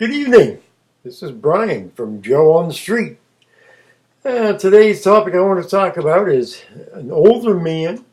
Good evening. This is Brian from Joe on the Street. Today's topic I want to talk about is an older man,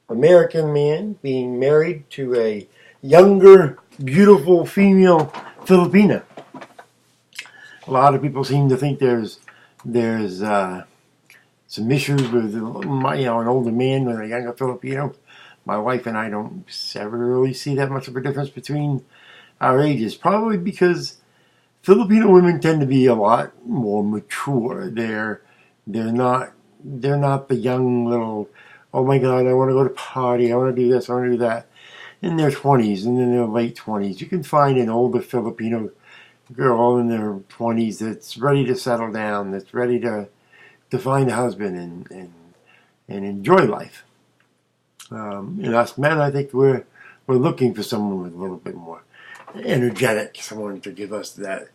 American man, being married to a younger, beautiful female Filipina. A lot of people seem to think there's some issues with an older man and a younger Filipino. My wife and I don't ever really see that much of a difference between our ages, probably because Filipino women tend to be a lot more mature. They're not the young little, oh my God, I want to go to party, I want to do this, I want to do that. In their 20s and in their late 20s, you can find an older Filipino girl in their 20s that's ready to settle down, that's ready to find a husband and enjoy life. And us men, I think we're looking for someone with a little bit more energetic, someone to give us that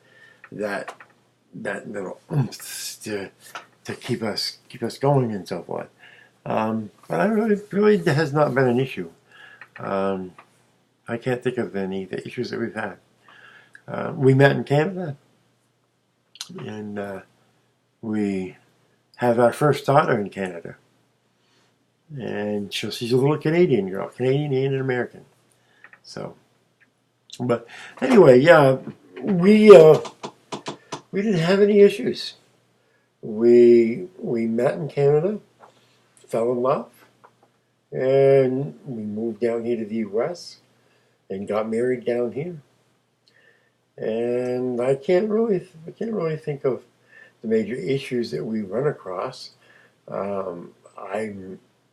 little oomph to keep us going and so forth. But I really has not been an issue. I can't think of any of the issues that we've had. We met in Canada, and we have our first daughter in Canada, and she's a little Canadian girl, Canadian and an American. So. But anyway, yeah, we didn't have any issues. We met in Canada, fell in love, and we moved down here to the U.S. and got married down here. And I can't really think of the major issues that we run across. I'm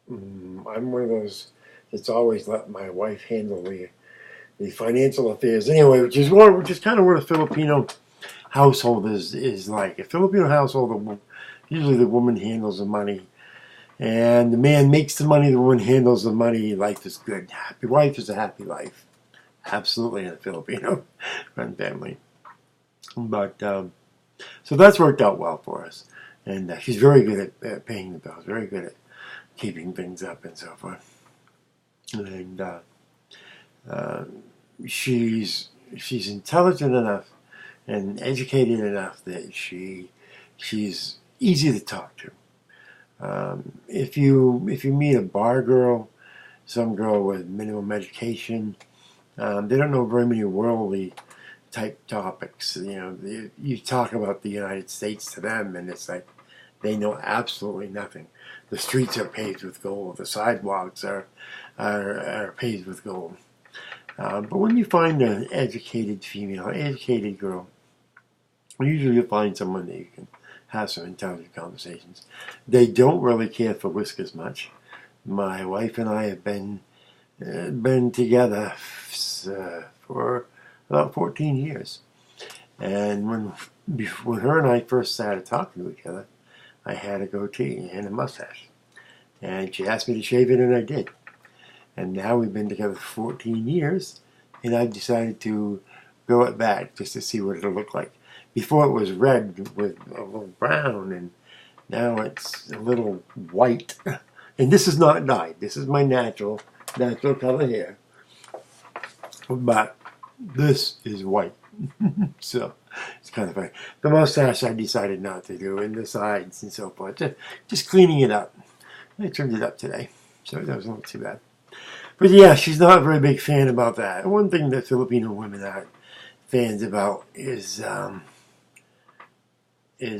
one of those that's always let my wife handle the financial affairs anyway, which is kind of what a Filipino household is like. A Filipino household, usually the woman handles the money, and the man makes the money, the woman handles the money. Life is good. Happy wife is a happy life. Absolutely in a Filipino family. But, so that's worked out well for us. And she's very good at paying the bills, very good at keeping things up and so forth. And, she's intelligent enough and educated enough that she's easy to talk to. If you meet a bar girl, some girl with minimum education, they don't know very many worldly type topics. You talk about the United States to them, and it's like they know absolutely nothing. The streets are paved with gold. The sidewalks are paved with gold. But when you find an educated female, educated girl, usually you find someone that you can have some intelligent conversations. They don't really care for whiskers much. My wife and I have been together for about 14 years. And when her and I first started talking to each other, I had a goatee and a mustache. And she asked me to shave it, and I did. And now we've been together for 14 years, and I've decided to grow it back just to see what it'll look like. Before it was red with a little brown, and now it's a little white. And this is not dyed. This is my natural color hair. But this is white. So it's kind of funny. The mustache I decided not to do, and the sides and so forth. Just cleaning it up. I trimmed it up today, so that was not too bad. But yeah, she's not a very big fan about that. One thing that Filipino women aren't fans about is let me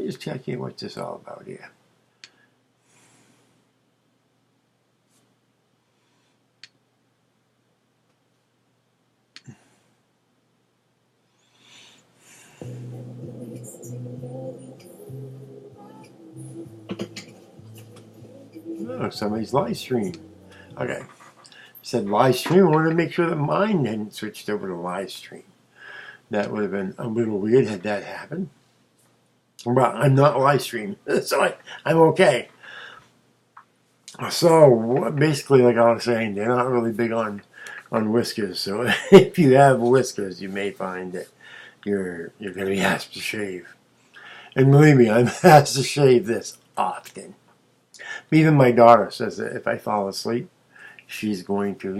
just check in what this is all about here. Oh, somebody's live stream. Okay. He said live stream. I wanted to make sure that mine hadn't switched over to live stream. That would have been a little weird had that happened. But I'm not live stream, so I'm okay. So basically, like I was saying, they're not really big on whiskers. So if you have whiskers, you may find that you're going to be asked to shave. And believe me, I'm asked to shave this often. Even my daughter says that if I fall asleep, she's going to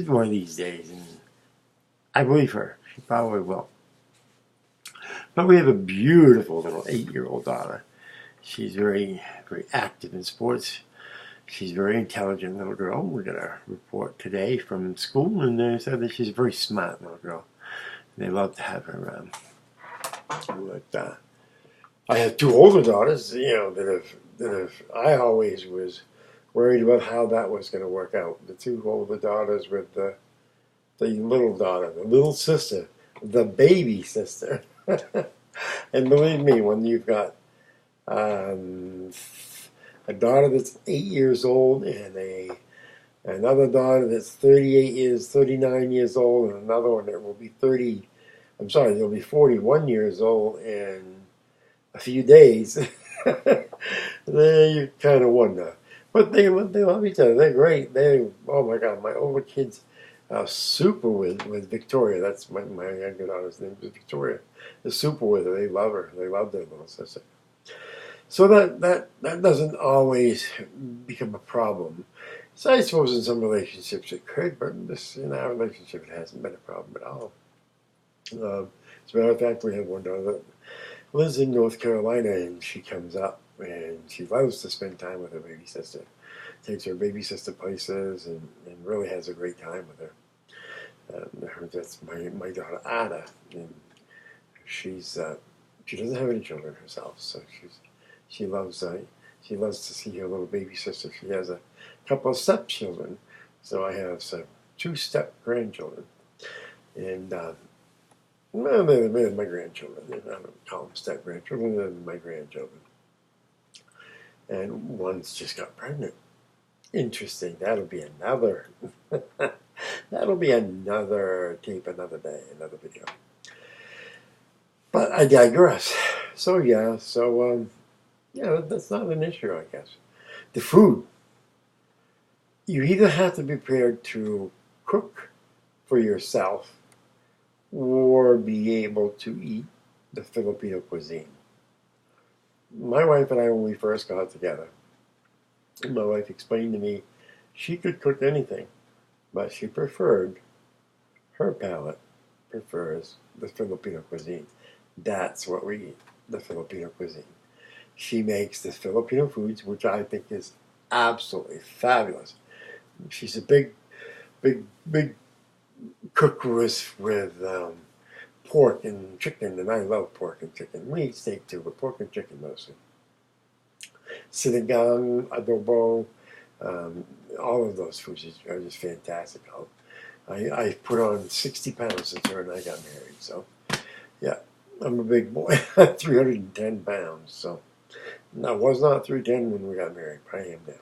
one of these days, and I believe her. She probably will. But we have a beautiful little 8-year-old daughter. She's very, very active in sports. She's a very intelligent little girl. We got a report today from school, and they said that she's a very smart little girl. They love to have her around. But I have 2 older daughters, I always was worried about how that was going to work out. The 2 older daughters with the little daughter, the little sister, the baby sister. And believe me, when you've got a daughter that's 8 years old and another daughter that's 39 years old, and another one that will be they'll be 41 years old in a few days. Then you kind of wonder. But they love each other. They're great. Oh my God, my older kids are super with Victoria. That's my younger daughter's name is Victoria. They're super with her. They love her. They love their little sister. So that doesn't always become a problem. So I suppose in some relationships it could, but in our relationship it hasn't been a problem at all. As a matter of fact, we have one daughter that lives in North Carolina, and she comes up, and she loves to spend time with her baby sister. Takes her baby sister places, and really has a great time with her. That's my daughter Anna, and she doesn't have any children herself, so she loves to see her little baby sister. She has a couple of stepchildren, so I have 2 step grandchildren, and well, they're my grandchildren. I don't call them step grandchildren. They're my grandchildren, and one's just got pregnant. Interesting. That'll be another. That'll be another tape, another day, another video. But I digress. So yeah, that's not an issue, I guess. The food. You either have to be prepared to cook for yourself or be able to eat the Filipino cuisine. My wife and I, when we first got together, my wife explained to me she could cook anything, but her palate prefers the Filipino cuisine. That's what we eat, the Filipino cuisine. She makes the Filipino foods, which I think is absolutely fabulous. She's a big cook with pork and chicken, and I love pork and chicken. We eat steak too, but pork and chicken mostly. Sinigang, adobo, all of those foods are just fantastic. I put on 60 pounds since her and I got married, so yeah, I'm a big boy, 310 pounds. So I was not 310 when we got married, but I am now.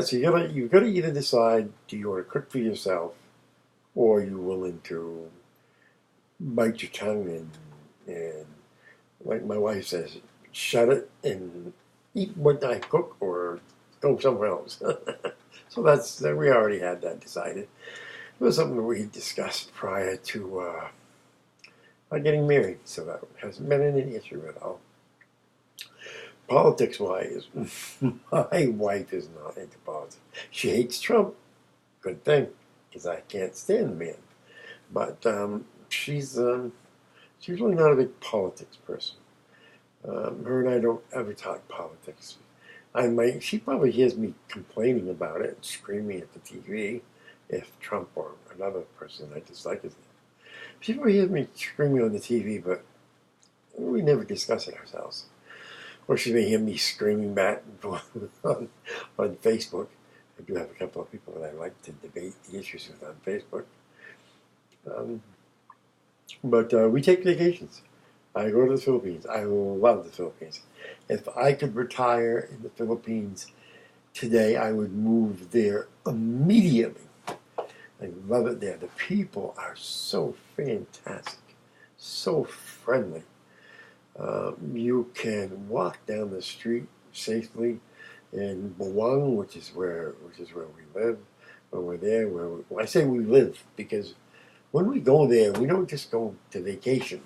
So you've got to either decide, do you want to cook for yourself, or are you willing to bite your tongue and like my wife says, shut it and eat what I cook or go somewhere else. So we already had that decided. It was something that we discussed prior to getting married, so that hasn't been any issue at all. Politics-wise, my wife is not into politics. She hates Trump. Good thing, because I can't stand the man. But she's really not a big politics person. Her and I don't ever talk politics. She probably hears me complaining about it and screaming at the TV if Trump or another person I dislike is there. She probably hears me screaming on the TV, but we never discuss it ourselves. Or she may hear me screaming back on Facebook. I do have a couple of people that I like to debate the issues with on Facebook. But we take vacations. I go to the Philippines. I love the Philippines. If I could retire in the Philippines today, I would move there immediately. I love it there. The people are so fantastic, so friendly. You can walk down the street safely in Buwang, which is where we live. When we're there, I say we live because when we go there, we don't just go to vacation.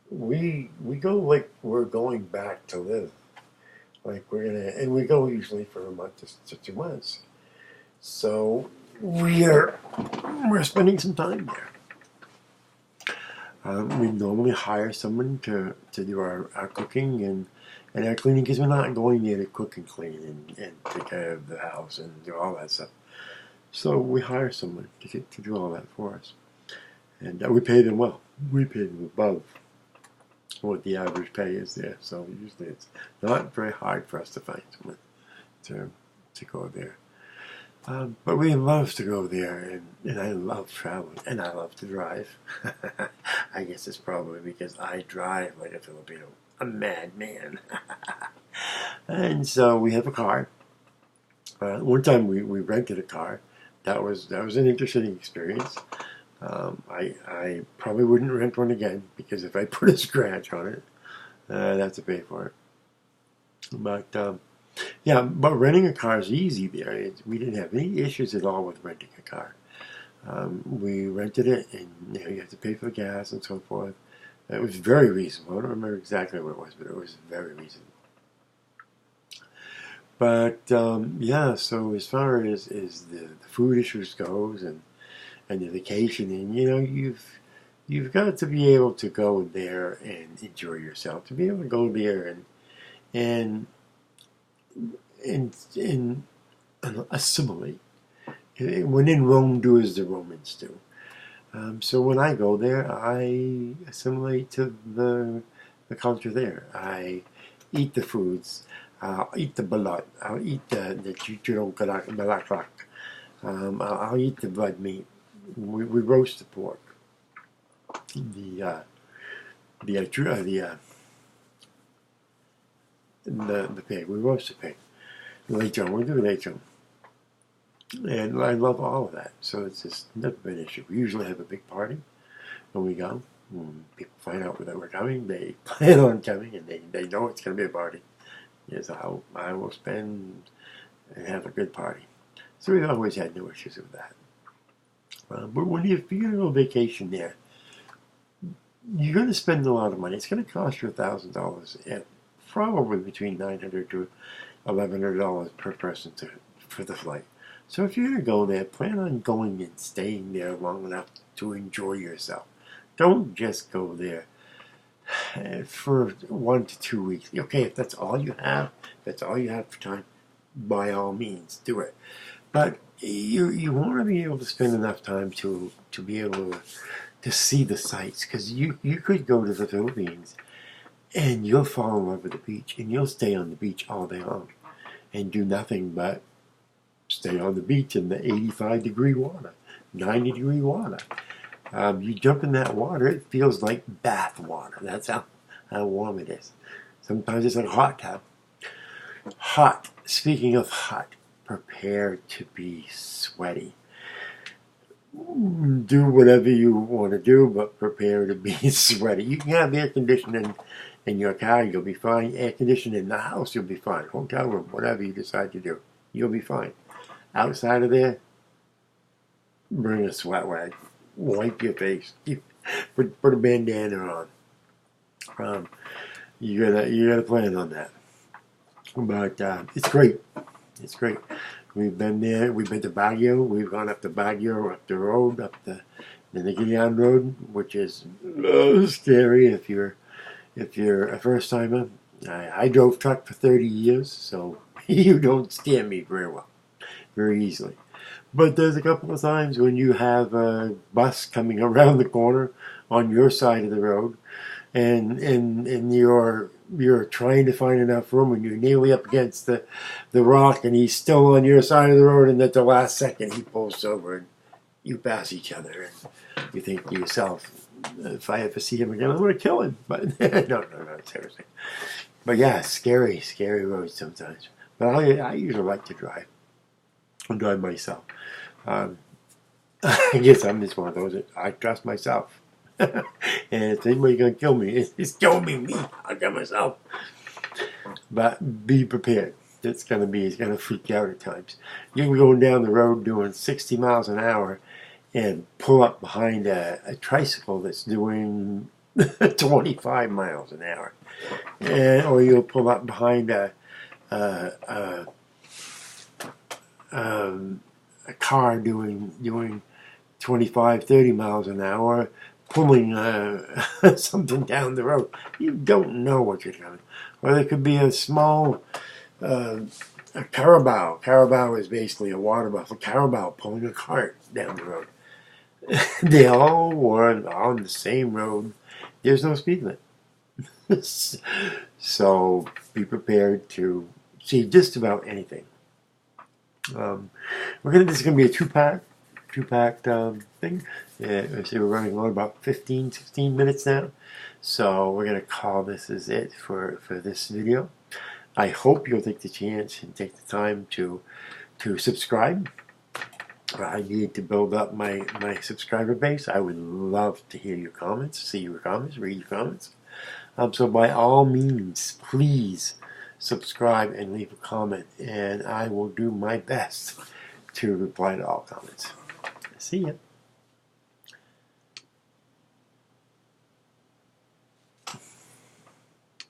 We go like we're going back to live. Like and we go usually for a month to 2 months. So we're spending some time there. We normally hire someone to do our cooking and our cleaning because we're not going there to cook and clean and take care of the house and do all that stuff. So we hire someone to do all that for us. And we pay them well. We pay them above what the average pay is there. So usually it's not very hard for us to find someone to go there. But we love to go there, and I love traveling, and I love to drive. I guess it's probably because I drive like a Filipino, a madman. And so we have a car. One time we rented a car. That was an interesting experience. I probably wouldn't rent one again because if I put a scratch on it, I'd have to pay for it. But yeah, but renting a car is easy there. We didn't have any issues at all with renting a car. We rented it, and you have to pay for the gas and so forth. It was very reasonable. I don't remember exactly what it was, but it was very reasonable. But yeah, so as far as the food issues goes and the vacationing, you've got to be able to go there and enjoy yourself. To be able to go there and assimilate. When in Rome, do as the Romans do. So when I go there, I assimilate to the culture there. I eat the foods. I'll eat the balut. I'll eat the chichiro balaklak. I'll eat the blood meat. We roast the pork. The pig. We roast the pig. Lechon. We do lechon. And I love all of that. So it's just never been an issue. We usually have a big party when we go. When people find out that we're coming, they plan on coming, and they know it's going to be a party. Yes, I will spend and have a good party. So we've always had no issues with that. But when you're going to go vacation there, you're going to spend a lot of money. It's going to cost you $1,000, probably between $900 to $1,100 per person for the flight. So if you're going to go there, plan on going and staying there long enough to enjoy yourself. Don't just go there for 1 to 2 weeks. Okay, if that's all you have, for time, by all means, do it. But you want to be able to spend enough time to be able to see the sights, because you could go to the Philippines and you'll fall in love with the beach, and you'll stay on the beach all day long and do nothing but stay on the beach in the 85-degree water, 90-degree water. You jump in that water, it feels like bath water. That's how warm it is. Sometimes it's like a hot tub. Hot. Speaking of hot, prepare to be sweaty. Do whatever you want to do, but prepare to be sweaty. You can have air conditioning in your car, you'll be fine. Air conditioning in the house, you'll be fine. Hotel room, whatever you decide to do, you'll be fine. Outside of there, bring a sweat rag. Wipe your face. Put a bandana on. You gotta plan on that. But it's great. It's great. We've been there. We've been to Baguio. We've gone up to Baguio, up the road, up the Nigilian Road, which is scary if you're a first timer. I drove truck for 30 years, so you don't steer me very easily. But there's a couple of times when you have a bus coming around the corner on your side of the road, and you're trying to find enough room, and you're nearly up against the rock, and he's still on your side of the road, and at the last second he pulls over, and you pass each other, and you think to yourself, if I ever see him again, I'm going to kill him. But no, seriously. But yeah, scary roads sometimes. But I usually like to drive. I'll drive myself. I guess I'm just one of those that I trust myself. And if anybody's going to kill me, it's killing me. I'll kill myself. But be prepared. It's going to freak you out at times. You can be going down the road doing 60 miles an hour and pull up behind a tricycle that's doing 25 miles an hour. Or you'll pull up behind a a car doing 25, 30 miles an hour, pulling something down the road. You don't know what you're doing. Or there could be a small a carabao. Carabao is basically a water buffalo. Carabao pulling a cart down the road. They all were on the same road. There's no speed limit. So be prepared to see just about anything. This is going to be a two-pack thing. So we're running on about 15, 16 minutes now. So we're going to call this as it for this video. I hope you'll take the chance and take the time to subscribe. I need to build up my subscriber base. I would love to hear your comments, see your comments, read your comments. So by all means, please subscribe and leave a comment, and I will do my best to reply to all comments. See ya.